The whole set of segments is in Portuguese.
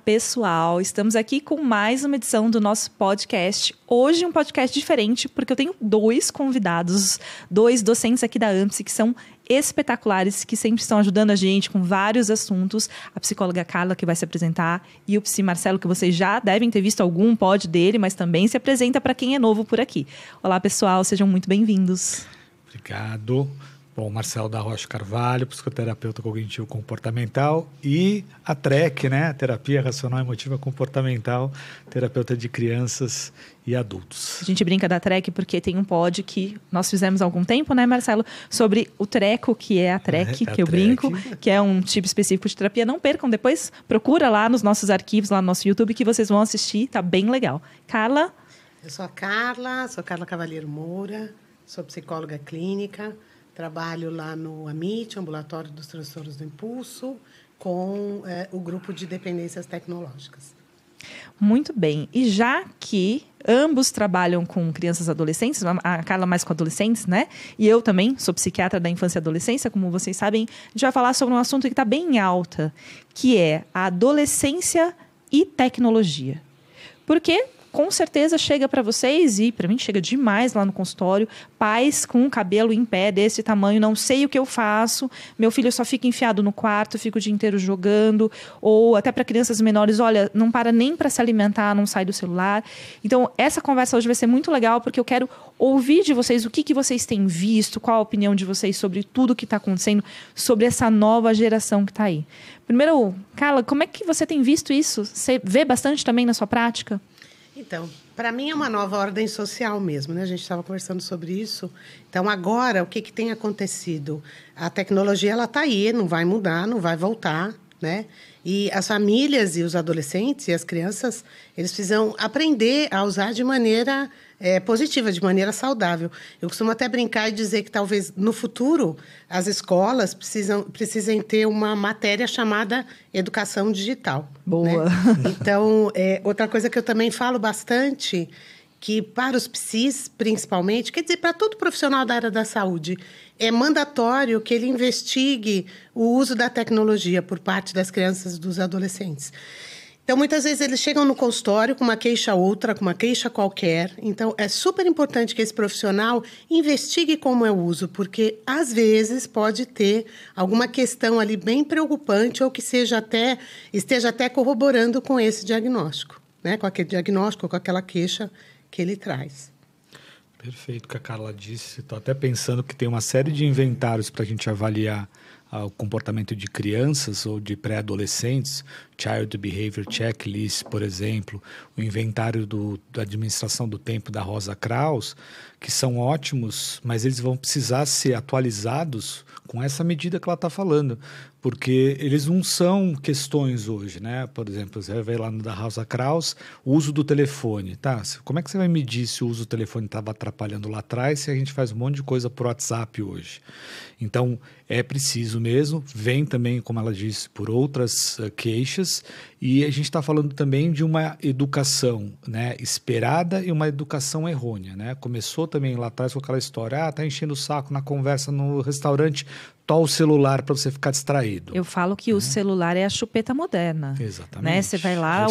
pessoal! Estamos aqui com mais uma edição do nosso podcast. Hoje um podcast diferente, porque eu tenho dois convidados, dois docentes aqui da AMPSE que são espetaculares, que sempre estão ajudando a gente com vários assuntos. A psicóloga Carla, que vai se apresentar, e o psi Marcelo, que vocês já devem ter visto algum pod dele, mas também se apresenta para quem é novo por aqui. Olá, pessoal, sejam muito bem-vindos. Obrigado. Bom, Marcelo da Rocha Carvalho, psicoterapeuta cognitivo comportamental, e a TREC, né? Terapia Racional Emotiva Comportamental, terapeuta de crianças e adultos. A gente brinca da TREC porque tem um pod que nós fizemos há algum tempo, né, Marcelo? Sobre o treco, que é a TREC, que eu brinco, que é um tipo específico de terapia. Não percam, depois procura lá nos nossos arquivos, lá no nosso YouTube, que vocês vão assistir, tá bem legal. Carla? Eu sou a Carla, sou Carla Cavalheiro Moura, sou psicóloga clínica. Trabalho lá no AMIT, Ambulatório dos Transtornos do Impulso, com o grupo de dependências tecnológicas. Muito bem. E já que ambos trabalham com crianças e adolescentes, a Carla mais com adolescentes, né? E eu também sou psiquiatra da infância e adolescência, como vocês sabem, a gente vai falar sobre um assunto que está bem em alta, que é a adolescência e tecnologia. Porque com certeza chega para vocês, e para mim chega demais lá no consultório, pais com o cabelo em pé desse tamanho, não sei o que eu faço, meu filho só fica enfiado no quarto, fica o dia inteiro jogando, ou até para crianças menores, olha, não para nem para se alimentar, não sai do celular. Então, essa conversa hoje vai ser muito legal, porque eu quero ouvir de vocês o que vocês têm visto, qual a opinião de vocês sobre tudo que está acontecendo, sobre essa nova geração que está aí. Primeiro, Carla, como é que você tem visto isso? Você vê bastante também na sua prática? Então, para mim é uma nova ordem social mesmo, né? A gente estava conversando sobre isso. Então, agora, o que tem acontecido? A tecnologia, ela está aí, não vai mudar, não vai voltar, né? E as famílias e os adolescentes e as crianças, eles precisam aprender a usar de maneira positiva, de maneira saudável. Eu costumo até brincar e dizer que talvez no futuro as escolas precisem ter uma matéria chamada educação digital. Boa! Né? Então, outra coisa que eu também falo bastante, que para os psis, principalmente, quer dizer, para todo profissional da área da saúde, é mandatório que ele investigue o uso da tecnologia por parte das crianças e dos adolescentes. Então, muitas vezes, eles chegam no consultório com uma queixa outra, com uma queixa qualquer. Então, é super importante que esse profissional investigue como é o uso, porque, às vezes, pode ter alguma questão ali bem preocupante ou que esteja até corroborando com esse diagnóstico, né? Com aquele diagnóstico, com aquela queixa que ele traz. Perfeito o que a Carla disse. Estou até pensando que tem uma série de inventários para a gente avaliar o comportamento de crianças ou de pré-adolescentes, Child Behavior Checklist, por exemplo, o inventário da administração do tempo da Rosa Kraus, que são ótimos, mas eles vão precisar ser atualizados com essa medida que ela está falando, porque eles não são questões hoje, né? Por exemplo, você vai ver lá no da Rosa Kraus, o uso do telefone, tá? Como é que você vai medir se o uso do telefone estava atrapalhando lá atrás, se a gente faz um monte de coisa por WhatsApp hoje? Então, é preciso mesmo, vem também, como ela disse, por outras queixas, e a gente está falando também de uma educação, né, esperada e uma educação errônea, né? Começou também lá atrás com aquela história, tá enchendo o saco na conversa no restaurante, tó o celular para você ficar distraído. Eu falo que o celular é a chupeta moderna. Exatamente. Né? Você vai lá,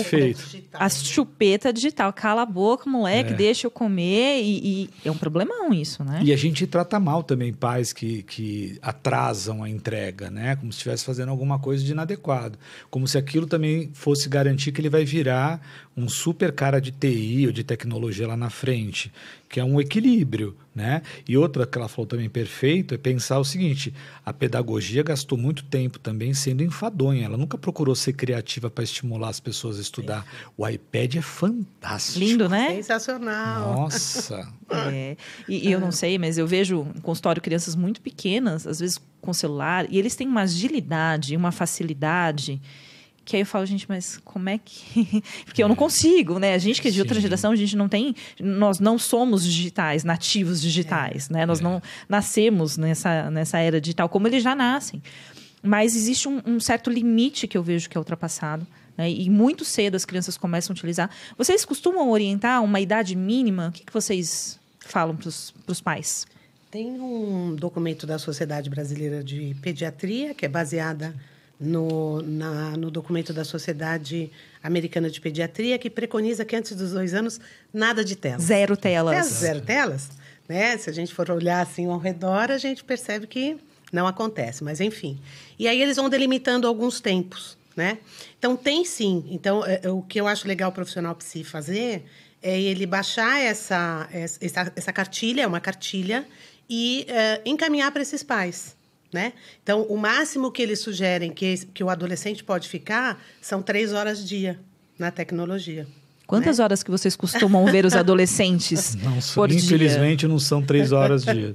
a chupeta digital, cala a boca, moleque, deixa eu comer, e é um problemão isso, né? E a gente trata mal também pais que atrasam a entrega, né? Como se estivesse fazendo alguma coisa de inadequado. Como se aquilo também fosse garantir que ele vai virar um super cara de TI ou de tecnologia lá na frente, que é um equilíbrio, né? E outra que ela falou também perfeito é pensar o seguinte, a pedagogia gastou muito tempo também sendo enfadonha, ela nunca procurou ser criativa para estimular as pessoas a estudar. O iPad é fantástico. Lindo, né? Sensacional. Nossa! E eu não sei, mas eu vejo em consultório crianças muito pequenas, às vezes com celular, e eles têm uma agilidade, uma facilidade, que aí eu falo, gente, mas como é que... Porque eu não consigo, né? A gente que é de outra geração, a gente não tem... Nós não somos digitais, nativos digitais, né? Nós não nascemos nessa era digital, como eles já nascem. Mas existe um certo limite que eu vejo que é ultrapassado, né? E muito cedo as crianças começam a utilizar. Vocês costumam orientar uma idade mínima? O que vocês falam para os pais? Tem um documento da Sociedade Brasileira de Pediatria, que é baseada no documento da Sociedade Americana de Pediatria, que preconiza que antes dos 2 anos, nada de telas. Zero telas. Zero telas, né? Se a gente for olhar assim ao redor, a gente percebe que não acontece, mas enfim. E aí eles vão delimitando alguns tempos, né? Então, tem sim. Então, o que eu acho legal o profissional psi fazer é ele baixar essa cartilha, é uma cartilha, e encaminhar para esses pais, né? Então, o máximo que eles sugerem que o adolescente pode ficar são 3 horas dia na tecnologia. Quantas horas que vocês costumam ver os adolescentes por dia? Infelizmente, não são 3 horas dia.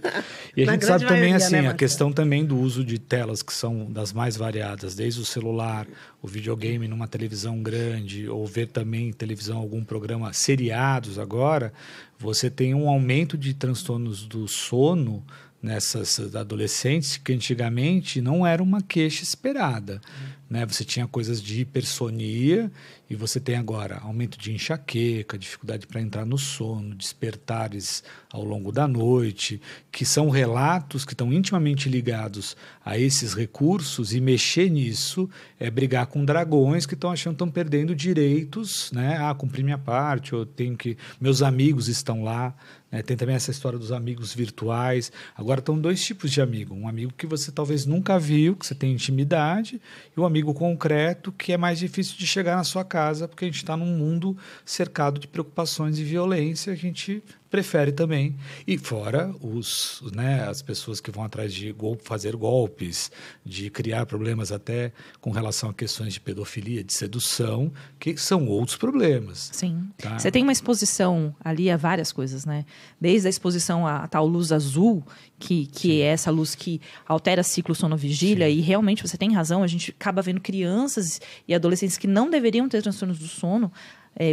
E a gente sabe também, assim, né, a questão também do uso de telas, que são das mais variadas, desde o celular, o videogame numa televisão grande, ou ver também televisão, algum programa, seriados agora, você tem um aumento de transtornos do sono nessas adolescentes, que antigamente não era uma queixa esperada, né? Você tinha coisas de hipersonia e você tem agora aumento de enxaqueca, dificuldade para entrar no sono, despertares ao longo da noite, que são relatos que estão intimamente ligados a esses recursos, e mexer nisso é brigar com dragões que estão achando que estão perdendo direitos, né? Cumpri minha parte, eu tenho que... Meus amigos estão lá, né? Tem também essa história dos amigos virtuais. Agora estão 2 tipos de amigo. Um amigo que você talvez nunca viu, que você tem intimidade, e um amigo concreto que é mais difícil de chegar na sua casa, porque a gente está num mundo cercado de preocupações e violência. A gente prefere também. E fora as pessoas que vão atrás de fazer golpes, de criar problemas até com relação a questões de pedofilia, de sedução, que são outros problemas. Sim. Tá? Você tem uma exposição ali a várias coisas, né? Desde a exposição à tal luz azul, que é essa luz que altera ciclo sono-vigília, e realmente você tem razão, a gente acaba vendo crianças e adolescentes que não deveriam ter transtornos do sono,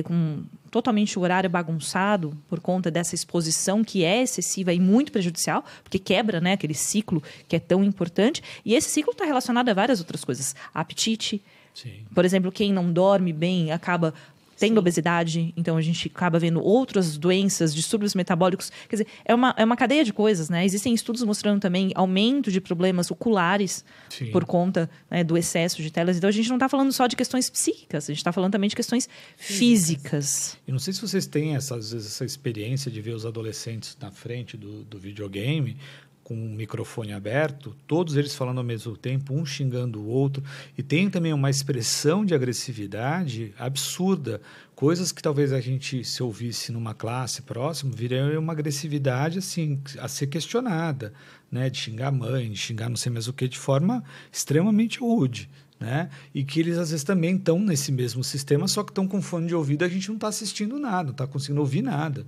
com totalmente o horário bagunçado por conta dessa exposição que é excessiva e muito prejudicial, porque quebra, né, aquele ciclo que é tão importante. E esse ciclo está relacionado a várias outras coisas. Apetite. Sim. Por exemplo, quem não dorme bem acaba tendo obesidade, então a gente acaba vendo outras doenças, distúrbios metabólicos. Quer dizer, é uma cadeia de coisas, né? Existem estudos mostrando também aumento de problemas oculares por conta, né, do excesso de telas. Então a gente não está falando só de questões psíquicas, a gente está falando também de questões físicas. E não sei se vocês têm às vezes, essa experiência de ver os adolescentes na frente do videogame, com o microfone aberto, todos eles falando ao mesmo tempo, um xingando o outro, e tem também uma expressão de agressividade absurda, coisas que talvez a gente, se ouvisse numa classe próxima, viria uma agressividade assim, a ser questionada, né? De xingar a mãe, de xingar não sei mais o que, de forma extremamente rude. Né? E que eles às vezes também estão nesse mesmo sistema, só que estão com fone de ouvido, a gente não está assistindo nada, não está conseguindo ouvir nada.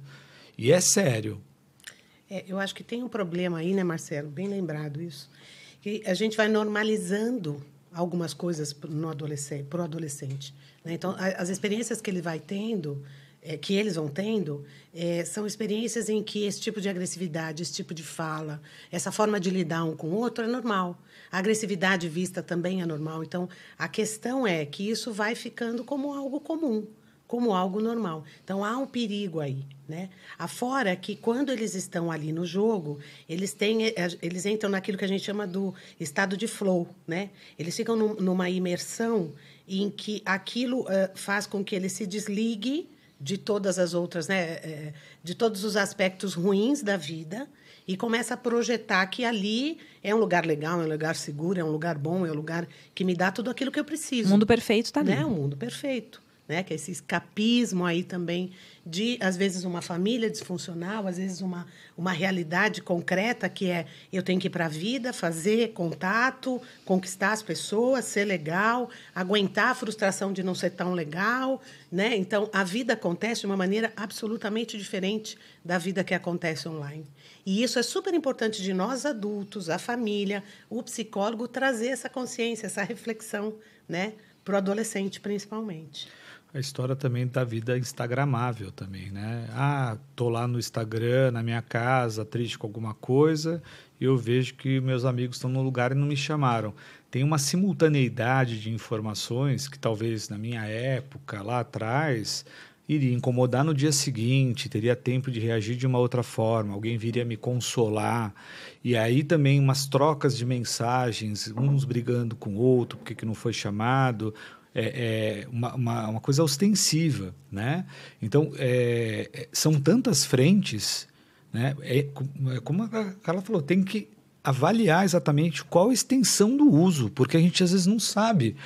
E é sério. Eu acho que tem um problema aí, né, Marcelo? Bem lembrado isso. Que a gente vai normalizando algumas coisas para o adolescente. Né? Então, as experiências que ele vai tendo, que eles vão tendo, são experiências em que esse tipo de agressividade, esse tipo de fala, essa forma de lidar um com o outro é normal. A agressividade vista também é normal. Então, a questão é que isso vai ficando como algo comum, como algo normal. Então, há um perigo aí, né? Afora que, quando eles estão ali no jogo, eles entram naquilo que a gente chama do estado de flow, né? Eles ficam numa imersão em que aquilo faz com que ele se desligue de todas as outras, né? De todos os aspectos ruins da vida, e começa a projetar que ali é um lugar legal, é um lugar seguro, é um lugar bom, é um lugar que me dá tudo aquilo que eu preciso. O mundo perfeito está ali. Né? O mundo perfeito. Né? Que é esse escapismo aí também de, às vezes, uma família disfuncional, às vezes uma realidade concreta que é eu tenho que ir para a vida, fazer contato, conquistar as pessoas, ser legal, aguentar a frustração de não ser tão legal. Né? Então, a vida acontece de uma maneira absolutamente diferente da vida que acontece online. E isso é super importante de nós adultos, a família, o psicólogo, trazer essa consciência, essa reflexão, né? Para o adolescente, principalmente. A história também da vida instagramável também, né? Tô lá no Instagram, na minha casa, triste com alguma coisa, e eu vejo que meus amigos estão no lugar e não me chamaram. Tem uma simultaneidade de informações que talvez na minha época, lá atrás, iria incomodar no dia seguinte, teria tempo de reagir de uma outra forma, alguém viria me consolar. E aí também umas trocas de mensagens, uns brigando com o outro, porque que não foi chamado. uma coisa ostensiva, né? Então, são tantas frentes, né? Como a Carla falou, tem que avaliar exatamente qual a extensão do uso, porque a gente às vezes não sabe.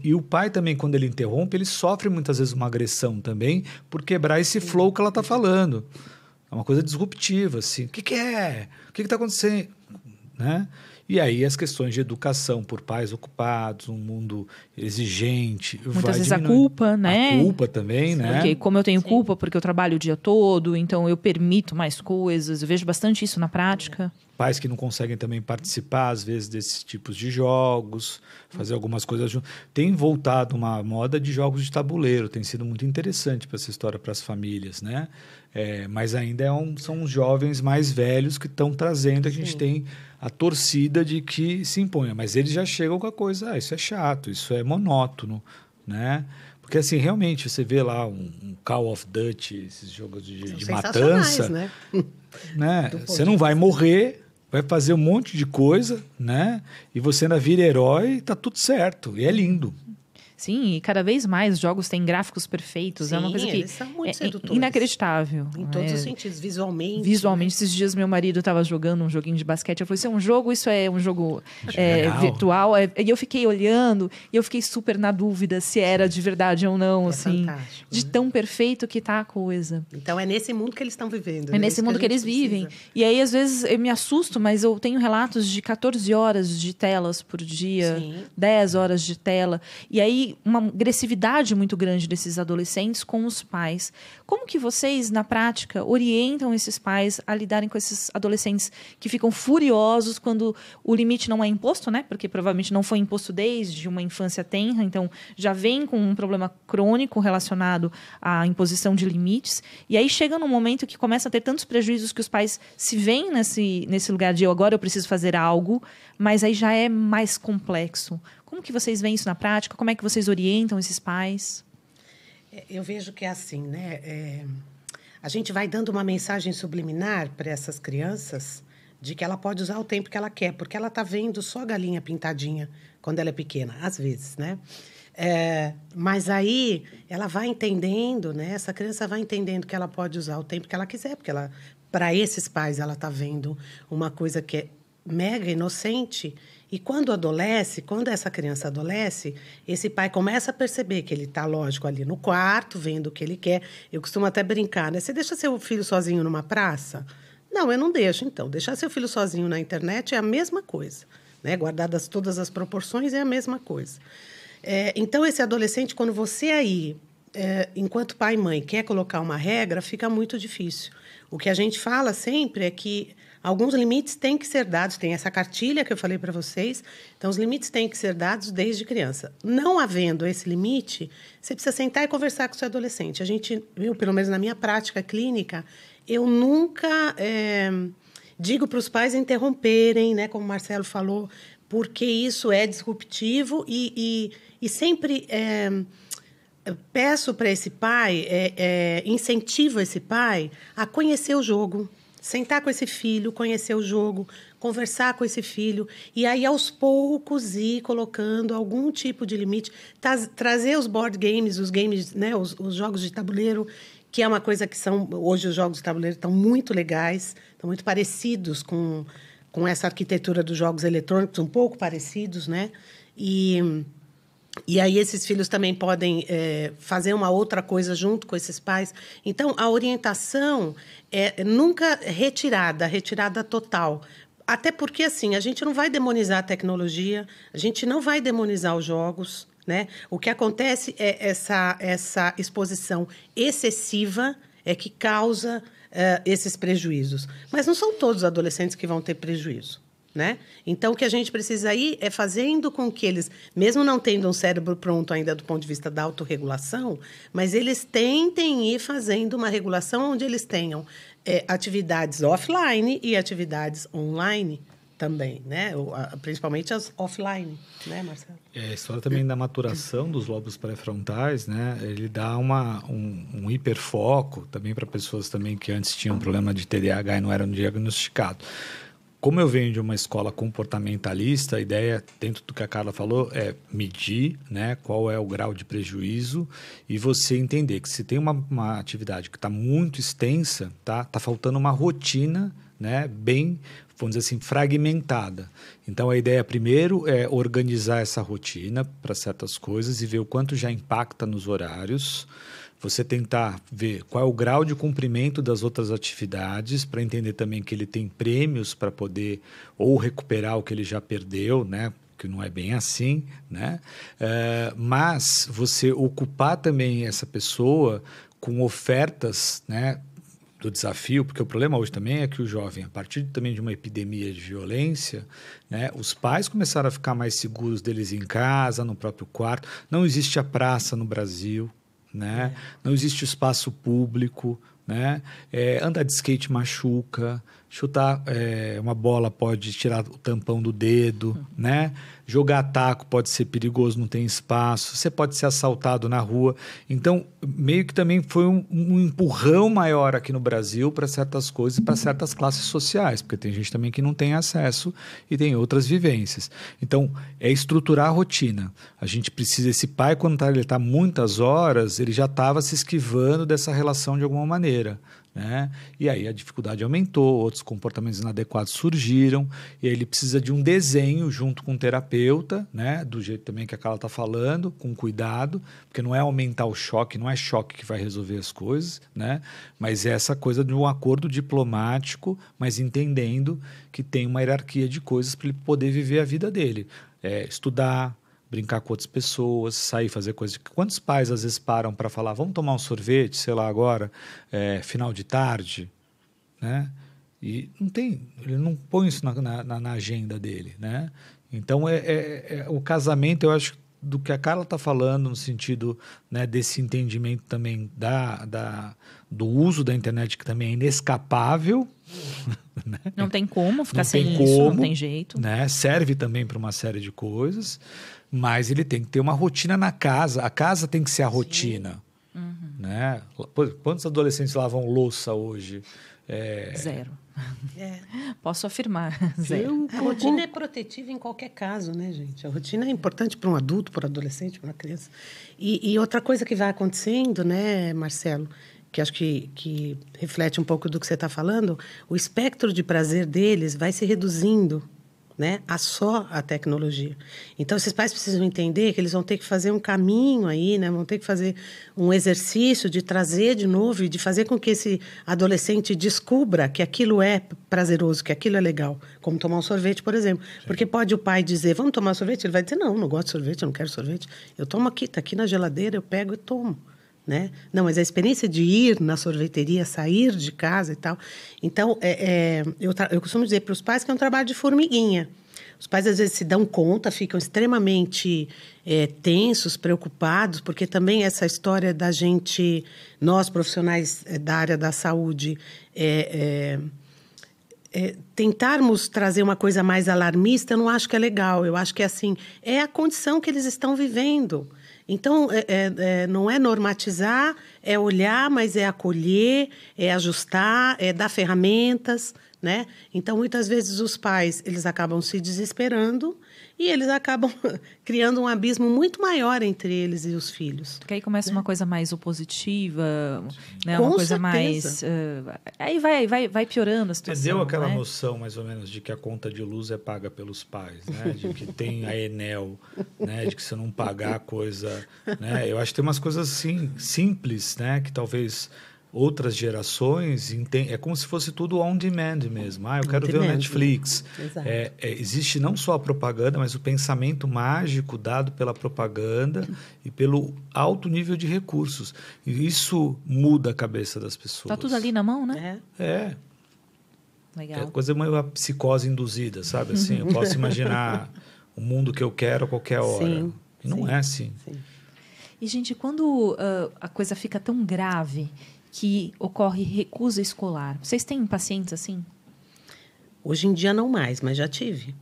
E o pai também, quando ele interrompe, ele sofre muitas vezes uma agressão também por quebrar esse flow que ela está falando. É uma coisa disruptiva, assim. O que é? O que está acontecendo? Né? E aí as questões de educação por pais ocupados, um mundo exigente. Muitas vezes a culpa, né? A culpa também, né? Porque como eu tenho culpa, porque eu trabalho o dia todo, então eu permito mais coisas. Eu vejo bastante isso na prática. Pais que não conseguem também participar, às vezes, desses tipos de jogos, fazer algumas coisas juntos. Tem voltado uma moda de jogos de tabuleiro, tem sido muito interessante para essa história, para as famílias, né? Mas ainda são os jovens mais velhos que estão trazendo, a gente tem a torcida de que se imponha. Mas eles já chegam com a coisa, isso é chato, isso é monótono, né? Porque, assim, realmente, você vê lá um Call of Duty, esses jogos de matança, né? Você não vai morrer, vai fazer um monte de coisa, né? E você ainda vira herói e tá tudo certo. E é lindo. Sim, e cada vez mais os jogos têm gráficos perfeitos. Sim, é uma coisa que eles são muito sedutores. Inacreditável. Em todos os sentidos, visualmente. Visualmente. Esses dias meu marido estava jogando um joguinho de basquete. Eu falei, isso é um jogo, isso é um jogo virtual. E eu fiquei olhando e eu fiquei super na dúvida se era de verdade ou não. Assim, fantástico, de tão perfeito que tá a coisa. Então é nesse mundo que eles estão vivendo. É nesse mundo que eles vivem. E aí, às vezes, eu me assusto, mas eu tenho relatos de 14 horas de telas por dia, 10 horas de tela. E aí, uma agressividade muito grande desses adolescentes com os pais. Como que vocês, na prática, orientam esses pais a lidarem com esses adolescentes que ficam furiosos quando o limite não é imposto, né? Porque provavelmente não foi imposto desde uma infância tenra, então já vem com um problema crônico relacionado à imposição de limites. E aí chega num momento que começa a ter tantos prejuízos que os pais se veem nesse lugar de agora eu preciso fazer algo, mas aí já é mais complexo. Como que vocês veem isso na prática? Como é que vocês orientam esses pais? Eu vejo que é assim, né? A gente vai dando uma mensagem subliminar para essas crianças de que ela pode usar o tempo que ela quer, porque ela está vendo só a galinha pintadinha quando ela é pequena, às vezes, né? Mas aí ela vai entendendo, né? Essa criança vai entendendo que ela pode usar o tempo que ela quiser, porque para esses pais ela está vendo uma coisa que é mega inocente. E quando essa criança adolesce, esse pai começa a perceber que ele está, lógico, ali no quarto, vendo o que ele quer. Eu costumo até brincar, né? Você deixa seu filho sozinho numa praça? Não, eu não deixo, então. Deixar seu filho sozinho na internet é a mesma coisa, né? Guardadas todas as proporções, é a mesma coisa. Então, esse adolescente, quando você aí, enquanto pai e mãe, quer colocar uma regra, fica muito difícil. O que a gente fala sempre é que alguns limites têm que ser dados. Tem essa cartilha que eu falei para vocês. Então, os limites têm que ser dados desde criança. Não havendo esse limite, você precisa sentar e conversar com o seu adolescente. Eu, pelo menos na minha prática clínica, eu nunca digo para os pais interromperem, né, como o Marcelo falou, porque isso é disruptivo e sempre peço para esse pai, incentivo esse pai a conhecer o jogo. Sentar com esse filho, conhecer o jogo, conversar com esse filho e aí, aos poucos, ir colocando algum tipo de limite. Trazer os board games, os games, né, os jogos de tabuleiro, que é uma coisa que hoje os jogos de tabuleiro estão muito legais, estão muito parecidos com essa arquitetura dos jogos eletrônicos, um pouco parecidos, né? E aí esses filhos também podem fazer uma outra coisa junto com esses pais. Então, a orientação é nunca retirada total. Até porque, assim, a gente não vai demonizar a tecnologia, a gente não vai demonizar os jogos, né? O que acontece é essa exposição excessiva que causa esses prejuízos. Mas não são todos os adolescentes que vão ter prejuízo, né? Então, o que a gente precisa ir é fazendo com que eles, mesmo não tendo um cérebro pronto ainda do ponto de vista da autorregulação, mas eles tentem ir fazendo uma regulação onde eles tenham atividades offline e atividades online também, né? Principalmente as offline, né, Marcelo? A história também da maturação dos lobos pré-frontais, né? Ele dá um hiperfoco também para pessoas também que antes tinham problema de TDAH e não eram diagnosticados. como eu venho de uma escola comportamentalista, a ideia, dentro do que a Carla falou, é medir, né, qual é o grau de prejuízo e você entender que se tem uma atividade que está muito extensa, tá faltando uma rotina, né, bem, vamos dizer assim, fragmentada. Então, a ideia primeiro é organizar essa rotina para certas coisas e ver o quanto já impacta nos horários. Você tentar ver qual é o grau de cumprimento das outras atividades, para entender também que ele tem prêmios para poder ou recuperar o que ele já perdeu, né? Que não é bem assim, né? Mas você ocupar também essa pessoa com ofertas, né, do desafio, porque o problema hoje também é que o jovem, a partir também de uma epidemia de violência, né, os pais começaram a ficar mais seguros deles em casa, no próprio quarto. Não existe a praça no Brasil, né? Não existe espaço público, né? Andar de skate machuca, chutar uma bola pode tirar o tampão do dedo, né? Jogar taco pode ser perigoso, não tem espaço, você pode ser assaltado na rua. Então, meio que também foi um empurrão maior aqui no Brasil para certas coisas, para certas classes sociais, porque tem gente também que não tem acesso e tem outras vivências. Então, é estruturar a rotina. A gente precisa, esse pai, quando ele está muitas horas, ele já estava se esquivando dessa relação de alguma maneira, né? E aí a dificuldade aumentou, outros comportamentos inadequados surgiram, e aí ele precisa de um desenho junto com o terapeuta, né? Do jeito também que a Carla está falando, com cuidado, porque não é aumentar o choque, não é choque que vai resolver as coisas, né? Mas é essa coisa de um acordo diplomático, mas entendendo que tem uma hierarquia de coisas para ele poder viver a vida dele. Estudar, brincar com outras pessoas, sair, fazer coisas. Quantos pais às vezes param para falar, vamos tomar um sorvete, sei lá, agora, final de tarde, né? E não tem, ele não põe isso na agenda dele, né? Então, o casamento, eu acho, do que a Carla está falando, no sentido, né, desse entendimento também do uso da internet, que também é inescapável. Né? Não tem como ficar sem isso, não tem jeito. Né? Serve também para uma série de coisas, mas ele tem que ter uma rotina na casa. A casa tem que ser a rotina. Uhum. Né? Quantos adolescentes lavam louça hoje? Zero. Posso afirmar, zero. A rotina é protetiva em qualquer caso, né, gente? A rotina é importante para um adulto, para um adolescente, para uma criança. E outra coisa que vai acontecendo, né, Marcelo, que acho que reflete um pouco do que você está falando, o espectro de prazer deles vai se reduzindo, né, só a tecnologia. Então, esses pais precisam entender que eles vão ter que fazer um caminho aí, né, vão ter que fazer um exercício de trazer de novo e de fazer com que esse adolescente descubra que aquilo é prazeroso, que aquilo é legal, como tomar um sorvete, por exemplo. Sim. Porque pode o pai dizer, vamos tomar sorvete? Ele vai dizer, não gosto de sorvete, eu não quero sorvete. Eu tomo aqui, está aqui na geladeira, eu pego e tomo. Né? Não, mas a experiência de ir na sorveteria, sair de casa e tal. Então, eu costumo dizer para os pais que é um trabalho de formiguinha. Os pais, às vezes, se dão conta, ficam extremamente tensos, preocupados, porque também essa história da gente, nós profissionais da área da saúde, tentarmos trazer uma coisa mais alarmista, eu não acho que é legal. Eu acho que é a condição que eles estão vivendo. Então, não é normatizar, é olhar, mas é acolher, é ajustar, é dar ferramentas, né? Então, muitas vezes, os pais, eles acabam se desesperando e eles acabam criando um abismo muito maior entre eles e os filhos. Porque aí começa, né, uma coisa mais opositiva, né? Com uma coisa certeza. mais... aí vai piorando a situação. Deu aquela, né, noção, mais ou menos, de que a conta de luz é paga pelos pais, né? De que tem a Enel, né? De que se não pagar a coisa... Né? Eu acho que tem umas coisas assim, simples, né? Que talvez outras gerações... É como se fosse tudo on demand mesmo. Eu quero ver o Netflix. Existe não só a propaganda, mas o pensamento mágico dado pela propaganda e pelo alto nível de recursos. E isso muda a cabeça das pessoas. Tá tudo ali na mão, né? Legal. É coisa meio psicose induzida, sabe? Assim, eu posso imaginar o mundo que eu quero a qualquer hora. Sim, não é assim. Sim. E, gente, quando a coisa fica tão grave que ocorre recusa escolar, vocês têm pacientes assim? Hoje em dia não mais, mas já tive.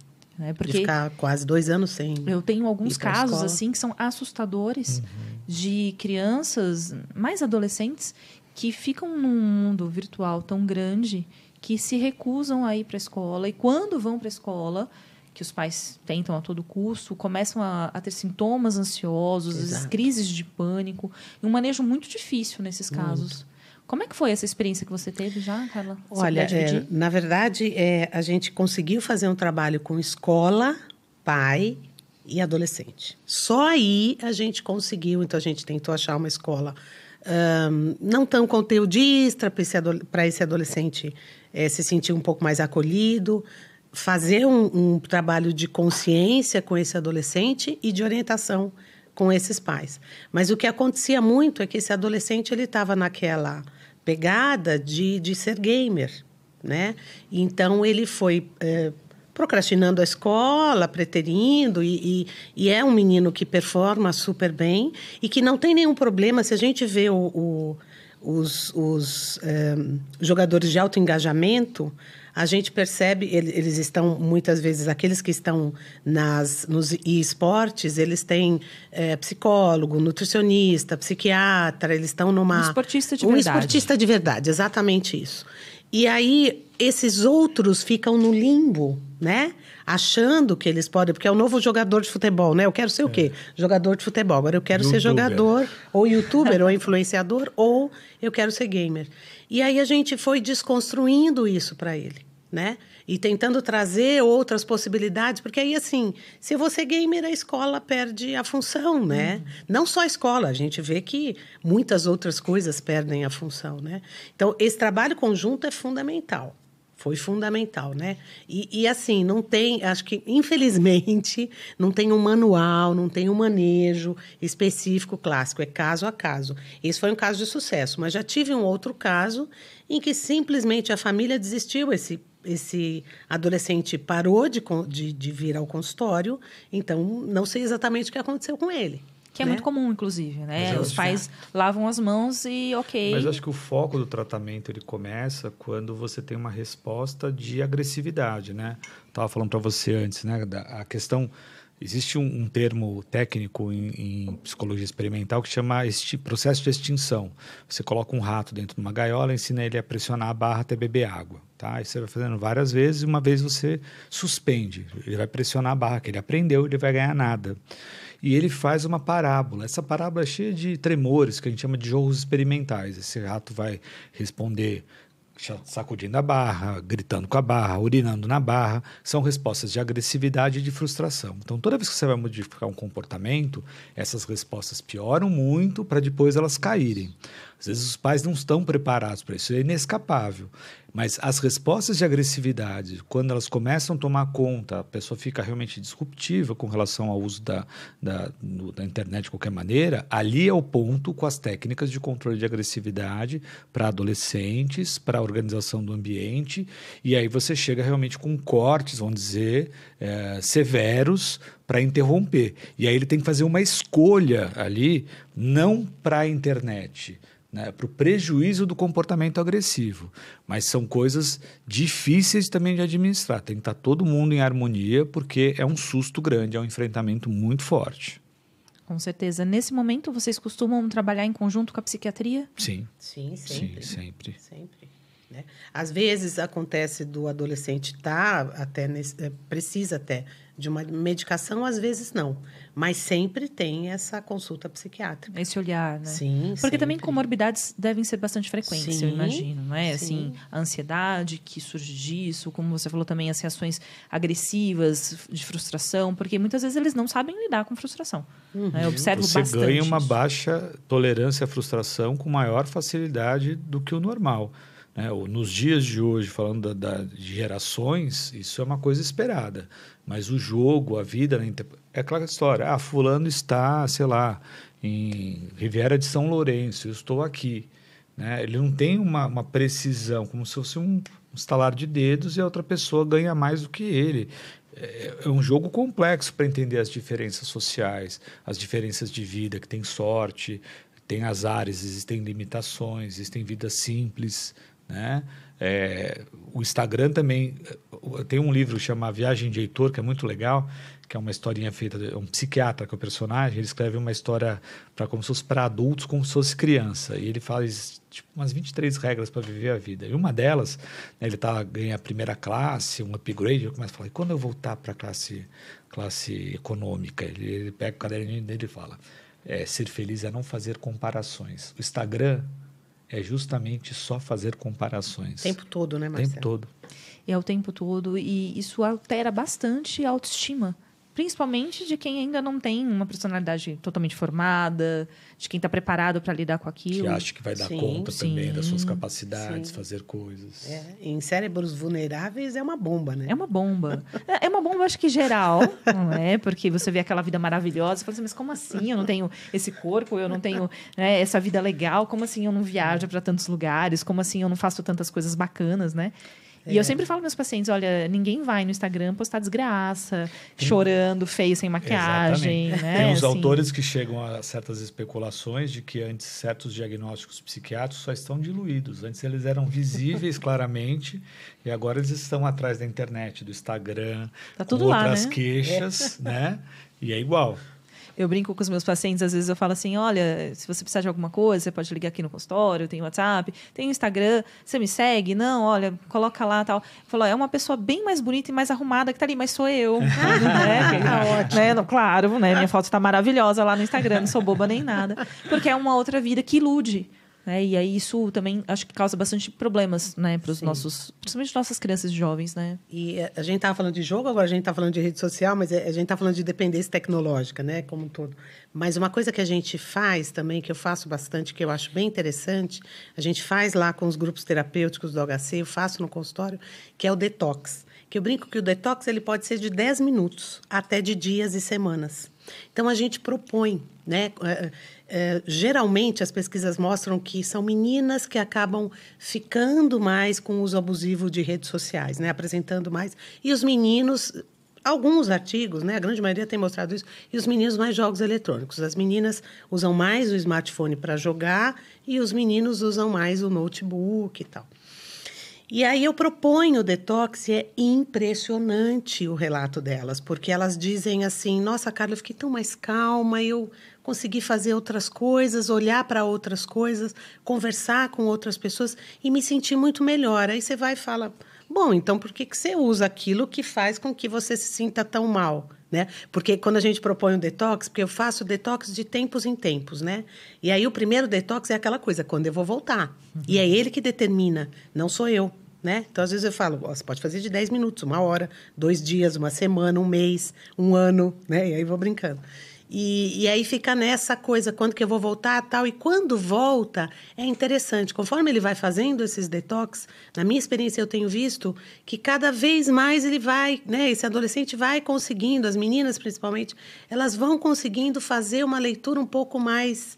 Porque de ficar quase 2 anos sem... Eu tenho alguns casos assim que são assustadores, de crianças, mais adolescentes, que ficam num mundo virtual tão grande que se recusam a ir para a escola e quando vão para a escola, que os pais tentam a todo custo, começam a ter sintomas ansiosos, às vezes crises de pânico, e um manejo muito difícil nesses casos. Como é que foi essa experiência que você teve já, Carla? Olha, na verdade, a gente conseguiu fazer um trabalho com escola, pai e adolescente. Só aí a gente conseguiu, então a gente tentou achar uma escola não tão conteudista para esse adolescente se sentir um pouco mais acolhido, fazer um trabalho de consciência com esse adolescente e de orientação com esses pais. Mas o que acontecia muito é que esse adolescente ele estava naquela pegada de ser gamer, né? Então ele foi procrastinando a escola, preterindo, e é um menino que performa super bem e que não tem nenhum problema. Se a gente vê os jogadores de alto engajamento, a gente percebe, eles estão, muitas vezes, aqueles que estão nos esportes, eles têm psicólogo, nutricionista, psiquiatra, eles estão numa... Um esportista de verdade. Um esportista de verdade, exatamente isso. E aí, esses outros ficam no limbo, né? Achando que eles podem... Porque é o novo jogador de futebol, né? Eu quero ser o quê? Jogador de futebol. Agora, eu quero ser jogador, ou youtuber, ou influenciador, ou eu quero ser gamer. E aí, a gente foi desconstruindo isso para ele, né? E tentando trazer outras possibilidades. Porque aí, assim, se você é gamer, a escola perde a função, né? Não só a escola. A gente vê que muitas outras coisas perdem a função, né? Então, esse trabalho conjunto é fundamental. Foi fundamental, né? E assim, não tem... Acho que, infelizmente, não tem um manual, não tem um manejo específico clássico. É caso a caso. Esse foi um caso de sucesso. Mas já tive um outro caso em que simplesmente a família desistiu. Esse adolescente parou de vir ao consultório. Então, não sei exatamente o que aconteceu com ele. Que é muito comum, inclusive, né? Os pais lavam as mãos e ok. Mas acho que o foco do tratamento ele começa quando você tem uma resposta de agressividade, né? Estava falando para você antes, né? A questão... Existe um termo técnico em psicologia experimental que chama processo de extinção. Você coloca um rato dentro de uma gaiola e ensina ele a pressionar a barra até beber água. Tá? E você vai fazendo várias vezes e uma vez você suspende. Ele vai pressionar a barra que ele aprendeu e ele vai ganhar nada. E ele faz uma parábola. Essa parábola é cheia de tremores, que a gente chama de jogos experimentais. Esse rato vai responder sacudindo a barra, gritando com a barra, urinando na barra. São respostas de agressividade e de frustração. Então, toda vez que você vai modificar um comportamento, essas respostas pioram muito para depois elas caírem. Às vezes os pais não estão preparados para isso, é inescapável. Mas as respostas de agressividade, quando elas começam a tomar conta, a pessoa fica realmente disruptiva com relação ao uso da internet de qualquer maneira, ali é o ponto com as técnicas de controle de agressividade para adolescentes, para a organização do ambiente, e aí você chega realmente com cortes, vamos dizer, severos para interromper. E aí ele tem que fazer uma escolha ali, não para a internet, né, para o prejuízo do comportamento agressivo. Mas são coisas difíceis também de administrar. Tem que estar todo mundo em harmonia, porque é um susto grande, é um enfrentamento muito forte. Com certeza. Nesse momento, vocês costumam trabalhar em conjunto com a psiquiatria? Sim. Sim, sempre. Sim, sempre. Sempre. Né? Às vezes acontece do adolescente precisa até de uma medicação, às vezes não. Mas sempre tem essa consulta psiquiátrica. Esse olhar, né? Sim, Porque sempre. também comorbidades devem ser bastante frequentes, Sim, eu imagino, não é? sim. Assim, a ansiedade que surge disso, como você falou também, as reações agressivas, de frustração, porque muitas vezes eles não sabem lidar com frustração. Né? Eu observo Você bastante ganha uma isso. baixa tolerância à frustração com maior facilidade do que o normal. Né? Nos dias de hoje, falando de gerações, isso é uma coisa esperada. Mas o jogo, a vida... É aquela história. Fulano está, sei lá, em Riviera de São Lourenço, eu estou aqui. Né? Ele não tem uma precisão, como se fosse um estalar de dedos e a outra pessoa ganha mais do que ele. É um jogo complexo para entender as diferenças sociais, as diferenças de vida, que tem sorte, tem azares, existem limitações, existem vidas simples. né? O Instagram também... Tem um livro que chama Viagem de Heitor, que é muito legal, que é uma historinha feita... É um psiquiatra que é o personagem, ele escreve uma história como se fosse para adultos, como se fosse criança. E ele faz umas 23 regras para viver a vida. E uma delas, né, ele ganha a primeira classe, um upgrade, ele começa a falar, e quando eu voltar para a classe econômica? Ele pega o caderninho dele e fala, ser feliz é não fazer comparações. O Instagram é justamente só fazer comparações. O tempo todo, né, Marcelo? O tempo todo. É o tempo todo, e isso altera bastante a autoestima. Principalmente de quem ainda não tem uma personalidade totalmente formada, de quem está preparado para lidar com aquilo. Que acha que vai dar conta também das suas capacidades, fazer coisas. Em cérebros vulneráveis é uma bomba, né? É uma bomba. É uma bomba, acho que geral, não é? Porque você vê aquela vida maravilhosa e fala assim, mas como assim eu não tenho esse corpo, eu não tenho, né, essa vida legal, como assim eu não viajo para tantos lugares, como assim eu não faço tantas coisas bacanas, né? E eu sempre falo para meus pacientes, olha, ninguém vai no Instagram postar desgraça, chorando, feio, sem maquiagem. Né? Tem uns autores que chegam a certas especulações de que antes certos diagnósticos psiquiátricos só estão diluídos. Antes eles eram visíveis claramente e agora eles estão atrás da internet, do Instagram, tá tudo com lá, outras né? queixas, né? E é igual. Eu brinco com os meus pacientes, às vezes eu falo assim, olha, se você precisar de alguma coisa, você pode ligar aqui no consultório, tem WhatsApp, tem Instagram, você me segue? Não, olha, coloca lá, tal. Eu falo, é uma pessoa bem mais bonita e mais arrumada que tá ali, mas sou eu. Ótimo. Né? Claro, né? Minha foto tá maravilhosa lá no Instagram, não sou boba nem nada. Porque é uma outra vida que ilude. Né? E aí isso também acho que causa bastante problemas, né, para os principalmente nossas crianças e jovens, né? E a gente estava falando de jogo, agora a gente está falando de rede social, mas a gente está falando de dependência tecnológica, né, como um todo. Mas uma coisa que a gente faz também, que eu faço bastante, que eu acho bem interessante, a gente faz lá com os grupos terapêuticos do HC, eu faço no consultório, que é o detox. Que eu brinco que o detox ele pode ser de 10 minutos, até de dias e semanas. Então, a gente propõe, né? Geralmente, as pesquisas mostram que são meninas que acabam ficando mais com o uso abusivo de redes sociais, né? Apresentando mais. E os meninos, alguns artigos, né? A grande maioria tem mostrado isso, e os meninos mais jogos eletrônicos. As meninas usam mais o smartphone para jogar e os meninos usam mais o notebook e tal. E aí eu proponho o detox e é impressionante o relato delas, porque elas dizem assim, nossa, Carla, eu fiquei tão mais calma, eu consegui fazer outras coisas, olhar para outras coisas, conversar com outras pessoas e me sentir muito melhor. Aí você vai e fala, bom, então por que você usa aquilo que faz com que você se sinta tão mal? Né? Porque quando a gente propõe um detox, porque eu faço detox de tempos em tempos, né? E aí o primeiro detox é aquela coisa, quando eu vou voltar. E é ele que determina, não sou eu. Né? Então, às vezes eu falo, você pode fazer de 10 minutos, 1 hora, 2 dias, 1 semana, 1 mês, 1 ano, né? E aí vou brincando. E aí fica nessa coisa, quando que eu vou voltar, tal. E quando volta, é interessante. Conforme ele vai fazendo esses detox, na minha experiência eu tenho visto que cada vez mais ele vai, né? Esse adolescente vai conseguindo, as meninas principalmente, elas vão conseguindo fazer uma leitura um pouco mais...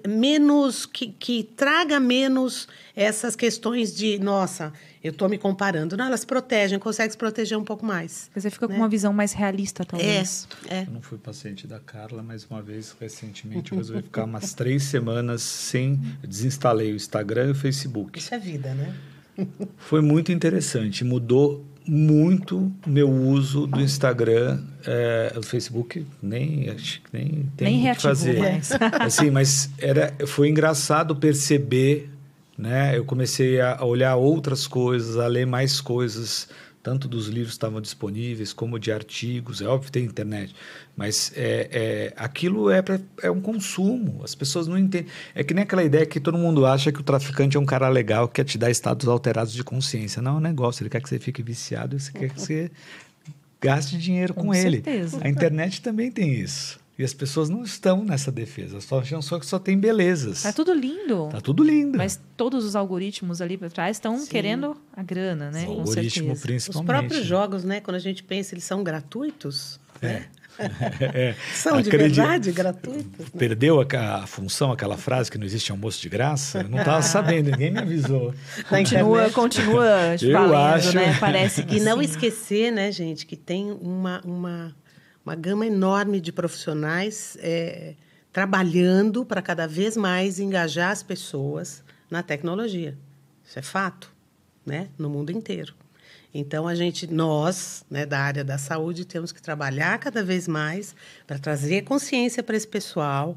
menos que traga menos essas questões de nossa, eu estou me comparando. Não, elas conseguem se proteger um pouco mais. Você fica com uma visão mais realista, talvez. Eu não fui paciente da Carla, mas uma vez, recentemente, eu resolvi ficar umas 3 semanas sem... Desinstalei o Instagram e o Facebook. Isso é vida, né? Foi muito interessante, mudou muito meu uso do Instagram. O Facebook acho que nem tem o que fazer. Assim, mas foi engraçado perceber, né? Eu comecei a olhar outras coisas, a ler mais coisas, tanto dos livros que estavam disponíveis, como de artigos. É óbvio que tem internet, mas aquilo é um consumo. As pessoas não entendem. É que nem aquela ideia que todo mundo acha que o traficante é um cara legal que quer te dar estados alterados de consciência. Não, é um negócio. Ele quer que você fique viciado e quer que você gaste dinheiro com ele. Certeza. A internet também tem isso. E as pessoas não estão nessa defesa. Só acham que só tem belezas. Tá tudo lindo. Tá tudo lindo. Mas todos os algoritmos ali por trás estão querendo a grana, né? O algoritmo, principalmente. Os próprios jogos, né? Quando a gente pensa, eles são gratuitos. Né? São de Acredito. verdade gratuitos. Né? Perdeu a função, aquela frase que não existe almoço de graça? Eu não estava sabendo, ninguém me avisou. Continua valendo, acho. né? Parece que E não esquecer, né, gente, que tem uma gama enorme de profissionais trabalhando para cada vez mais engajar as pessoas na tecnologia. Isso é fato, né? No mundo inteiro. Então, nós, né, da área da saúde, temos que trabalhar cada vez mais para trazer consciência para esse pessoal,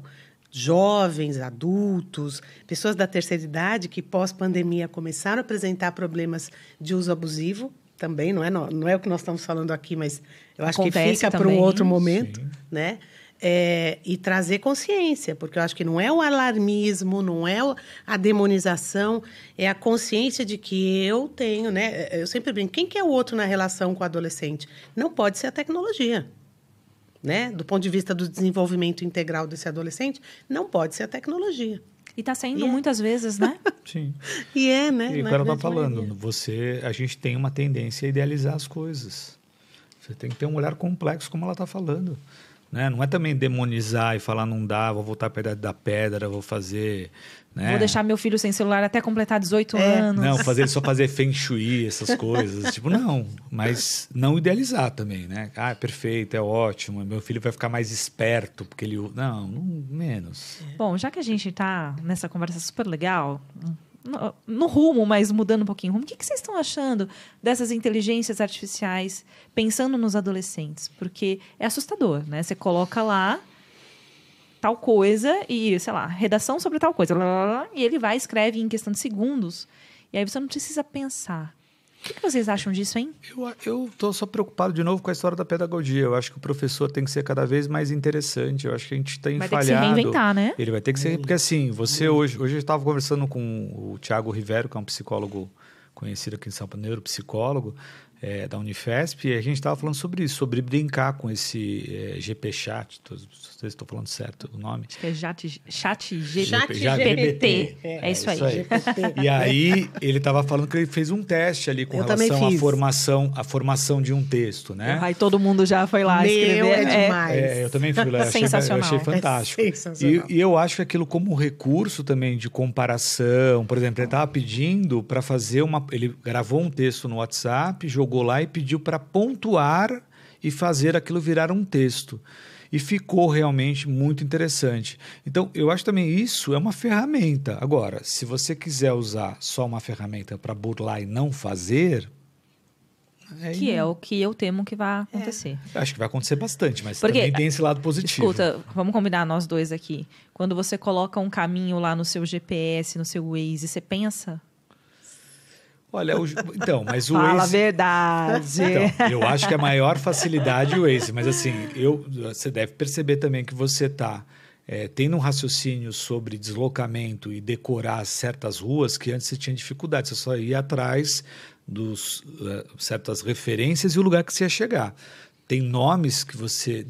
jovens, adultos, pessoas da terceira idade que, pós-pandemia, começaram a apresentar problemas de uso abusivo. Também, não é o que nós estamos falando aqui, mas eu acho Acontece que fica para um também. outro momento, Sim. né? E trazer consciência, porque eu acho que não é o alarmismo, não é a demonização, é a consciência de que eu tenho, né? Eu sempre brinco, quem que é o outro na relação com o adolescente? Não pode ser a tecnologia, né? Do ponto de vista do desenvolvimento integral desse adolescente, não pode ser a tecnologia. E está saindo muitas vezes, né? Sim. E né? E o cara tá falando, a gente tem uma tendência a idealizar as coisas. Você tem que ter um olhar complexo, como ela está falando. Né? Não é também demonizar e falar não dá, vou voltar para a idade da pedra, vou fazer... Né? Vou deixar meu filho sem celular até completar 18 anos. Não, só fazer feng shui, essas coisas. Tipo, não. Mas não idealizar também, né? Ah, perfeito, é ótimo. Meu filho vai ficar mais esperto, porque ele... Não, menos. Bom, já que a gente está nessa conversa super legal... No rumo, mas mudando um pouquinho o rumo, o que vocês estão achando dessas inteligências artificiais pensando nos adolescentes? Porque é assustador, né? Você coloca lá tal coisa e, sei lá, redação sobre tal coisa, e ele vai e escreve em questão de segundos, e aí você não precisa pensar. O que vocês acham disso, hein? Eu estou só preocupado de novo com a história da pedagogia. Eu acho que o professor tem que ser cada vez mais interessante. Eu acho que a gente tem falhado. Vai ter que se reinventar, né? Ele vai ter que ser... Porque assim, você hoje eu estava conversando com o Thiago Rivero, que é um psicólogo conhecido aqui em São Paulo, neuropsicólogo, da Unifesp, e a gente estava falando sobre isso, sobre brincar com esse GPChat, não sei se estou falando certo o nome. Acho que é chat GPT. É isso aí. E aí, ele estava falando que ele fez um teste ali com relação à formação de um texto, né? Aí todo mundo já foi lá escrever. É demais. Eu também fui lá, Sensacional. eu achei fantástico. É sensacional. E eu acho que aquilo como recurso também de comparação, por exemplo, ele estava pedindo para fazer ele gravou um texto no WhatsApp, jogou lá e pediu para pontuar e fazer aquilo virar um texto. E ficou realmente muito interessante. Então, eu acho também isso é uma ferramenta. Agora, se você quiser usar só uma ferramenta para burlar e não fazer... Que é o que eu temo que vai acontecer. Acho que vai acontecer bastante, mas Porque, também tem esse lado positivo. Escuta, vamos combinar nós dois aqui. Quando você coloca um caminho lá no seu GPS, no seu Waze, você pensa... Olha, mas o Fala Waze... a verdade. Então, eu acho que a maior facilidade é o Waze. Mas assim, você deve perceber também que você está tendo um raciocínio sobre deslocamento e decorar certas ruas que antes você tinha dificuldade. Você só ia atrás dos certas referências e o lugar que você ia chegar. Tem nomes que você...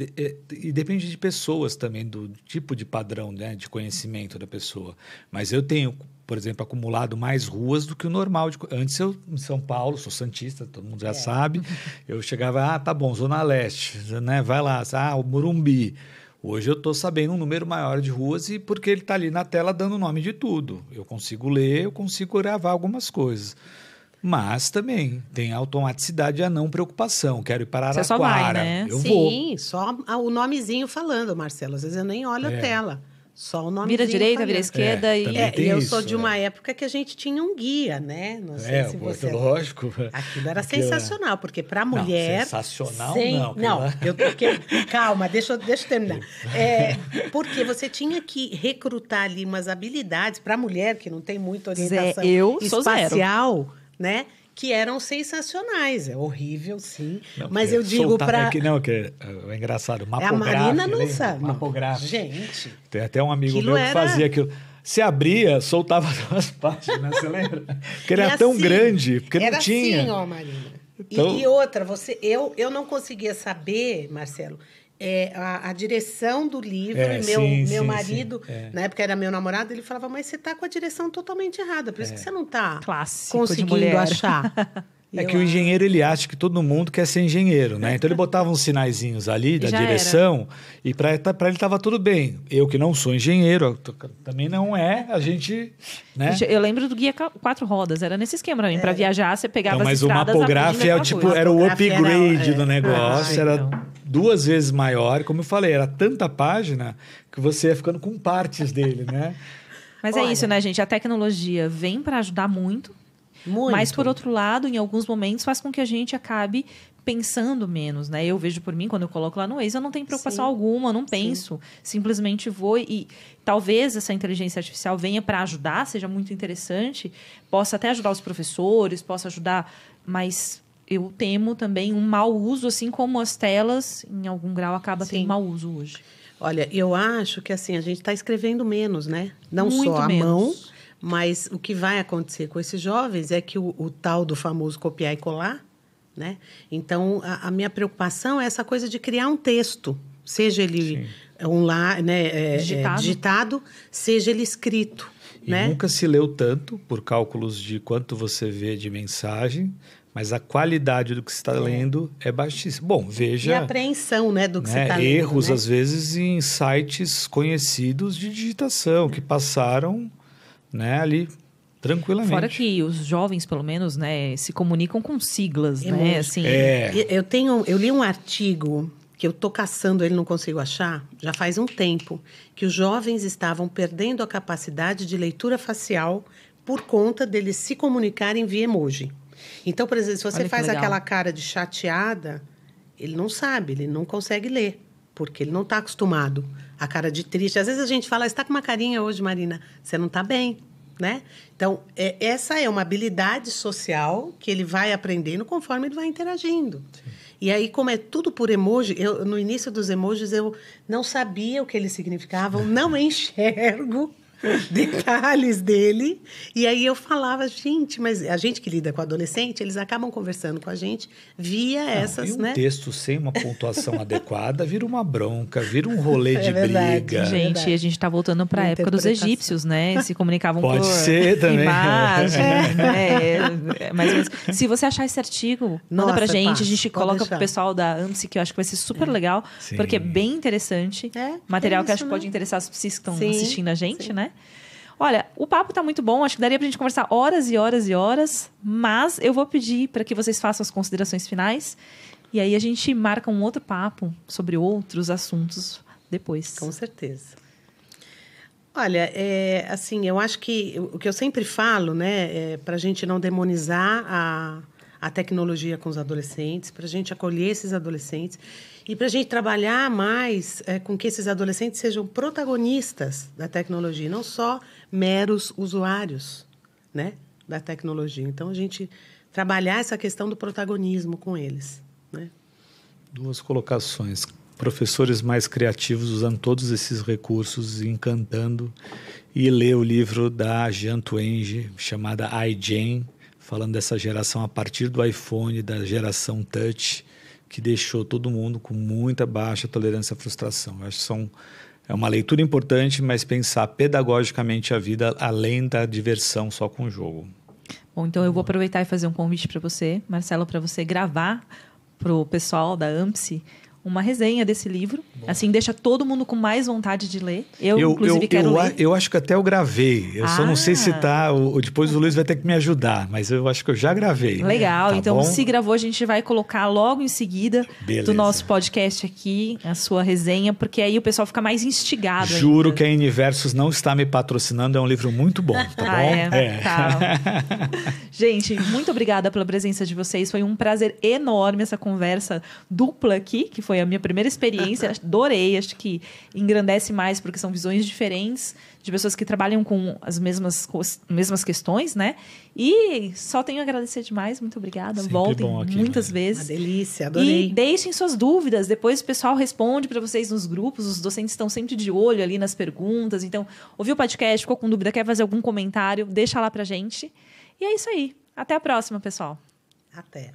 E depende de pessoas também, do tipo de padrão, né, de conhecimento da pessoa. Mas eu tenho... por exemplo, acumulado mais ruas do que o normal. Antes, eu, em São Paulo, sou santista, todo mundo já sabe, eu chegava, tá bom, Zona Leste, né? Vai lá, o Morumbi. Hoje eu estou sabendo um número maior de ruas e porque ele está ali na tela dando o nome de tudo. Eu consigo ler, eu consigo gravar algumas coisas. Mas também tem a automaticidade e a não preocupação. Quero ir para Araraquara. Você só vai, né? Eu vou. Sim, só o nomezinho falando, Marcelo. Às vezes eu nem olho a tela. Só o nomezinho vira direita, falando. vira esquerda e eu isso, sou de uma época que a gente tinha um guia, né? Não sei se você... lógico. Aquilo era sensacional, porque para a mulher... Não, sensacional não. Calma, deixa eu terminar. Porque você tinha que recrutar ali umas habilidades para a mulher, que não tem muita orientação espacial, né? Que eram sensacionais. É horrível, sim. Não, mas eu digo para... É engraçado. A Marina não sabe. Mapográfico. Gente. Tem até um amigo meu que fazia aquilo. Você abria, soltava duas páginas, você lembra? Porque ele era tão grande, porque não tinha. Era assim, ó, Marina. Então... E outra, eu não conseguia saber, Marcelo, a direção do livro. Meu marido, na época era meu namorado, ele falava, mas você está com a direção totalmente errada, por isso que você não está conseguindo achar. Que o engenheiro, ele acha que todo mundo quer ser engenheiro, né? Então, ele botava uns sinaizinhos ali da direção e para ele estava tudo bem. Eu, que não sou engenheiro, também não a gente... Né? Eu lembro do guia 4 rodas, era nesse esquema. Para viajar, você pegava as Mas estradas... o mapográfico era o upgrade do negócio, era 2 vezes maior. Como eu falei, era tanta página que você ia ficando com partes dele, né? Mas é isso, né, gente? A tecnologia vem para ajudar muito, Muito. Mas, por outro lado, em alguns momentos, faz com que a gente acabe pensando menos, né? Eu vejo por mim, quando eu coloco lá no Waze, eu não tenho preocupação alguma, eu não penso. Simplesmente vou e talvez essa inteligência artificial venha para ajudar, seja muito interessante, possa até ajudar os professores, possa ajudar, mas eu temo também um mau uso, assim como as telas, em algum grau, acaba tendo mau uso hoje. Olha, eu acho que assim, a gente está escrevendo menos, né? Não muito só à menos. mão, mas o que vai acontecer com esses jovens é que o tal do famoso copiar e colar, né? Então, a minha preocupação é essa coisa de criar um texto, seja ele online, né, digitado, seja ele escrito. E né? nunca se leu tanto, por cálculos de quanto você vê de mensagem, mas a qualidade do que você está lendo é baixíssima. Bom, veja... E a apreensão, né, do que você está lendo. Erros, né? às vezes, em sites conhecidos de digitação, que passaram, né, ali tranquilamente. Fora que os jovens, pelo menos, né, se comunicam com siglas, né? Assim, Eu li um artigo que eu estou caçando, ele não consigo achar, já faz um tempo, que os jovens estavam perdendo a capacidade de leitura facial por conta deles se comunicarem via emoji. Então, por exemplo, se você faz aquela cara de chateada, ele não sabe, ele não consegue ler, porque ele não está acostumado. A cara de triste. Às vezes a gente fala, você está com uma carinha hoje, Marina, você não está bem, né? Então, essa é uma habilidade social que ele vai aprendendo conforme ele vai interagindo. Sim. E aí, como é tudo por emoji, no início dos emojis eu não sabia o que eles significavam, não enxergo detalhes dele. E aí eu falava, gente, mas a gente que lida com adolescente, eles acabam conversando com a gente via essas, e um né? texto sem uma pontuação adequada vira uma bronca, vira um rolê de briga. Gente, a gente tá voltando para a época dos egípcios, né? Se comunicavam por ser também. imagem, né? Mas se você achar esse artigo, manda pra gente, a gente coloca pro pessoal da AMSI, que eu acho que vai ser super legal, porque é bem interessante. Material que acho que pode interessar as pessoas que estão assistindo a gente, né? Olha, o papo está muito bom, acho que daria para a gente conversar horas e horas e horas, mas eu vou pedir para que vocês façam as considerações finais e aí a gente marca um outro papo sobre outros assuntos depois. Com certeza. Olha, assim, eu acho que o que eu sempre falo, né, para a gente não demonizar a tecnologia com os adolescentes, para a gente acolher esses adolescentes e para a gente trabalhar mais com que esses adolescentes sejam protagonistas da tecnologia, não só meros usuários, né, da tecnologia. Então, a gente trabalhar essa questão do protagonismo com eles, né? 2 colocações. Professores mais criativos usando todos esses recursos, encantando, e ler o livro da Jean Twenge, chamada iGen, falando dessa geração a partir do iPhone, da geração touch, que deixou todo mundo com muita baixa tolerância à frustração. Eu acho que é uma leitura importante, mas pensar pedagogicamente a vida além da diversão só com o jogo. Bom, então eu vou aproveitar e fazer um convite para você, Marcelo, para você gravar para o pessoal da AMSI uma resenha desse livro. Bom. Assim, deixa todo mundo com mais vontade de ler. Eu inclusive, quero ler. Eu acho que até eu gravei. Eu só não sei se tá... Depois o Luiz vai ter que me ajudar, mas eu acho que eu já gravei. Legal. Tá então, bom? Se gravou, a gente vai colocar logo em seguida do nosso podcast aqui, a sua resenha, porque aí o pessoal fica mais instigado. Juro que a Universos não está me patrocinando. É um livro muito bom, tá bom? Tá. Gente, muito obrigada pela presença de vocês. Foi um prazer enorme essa conversa dupla aqui, que foi a minha primeira experiência. Adorei, acho que engrandece mais, porque são visões diferentes de pessoas que trabalham com as mesmas questões, né? E só tenho a agradecer demais, muito obrigada. Sempre voltem aqui, muitas vezes. Uma delícia, adorei. E deixem suas dúvidas, depois o pessoal responde para vocês nos grupos, os docentes estão sempre de olho ali nas perguntas. Então, ouviu o podcast, ficou com dúvida, quer fazer algum comentário, deixa lá pra gente. E é isso aí. Até a próxima, pessoal. Até.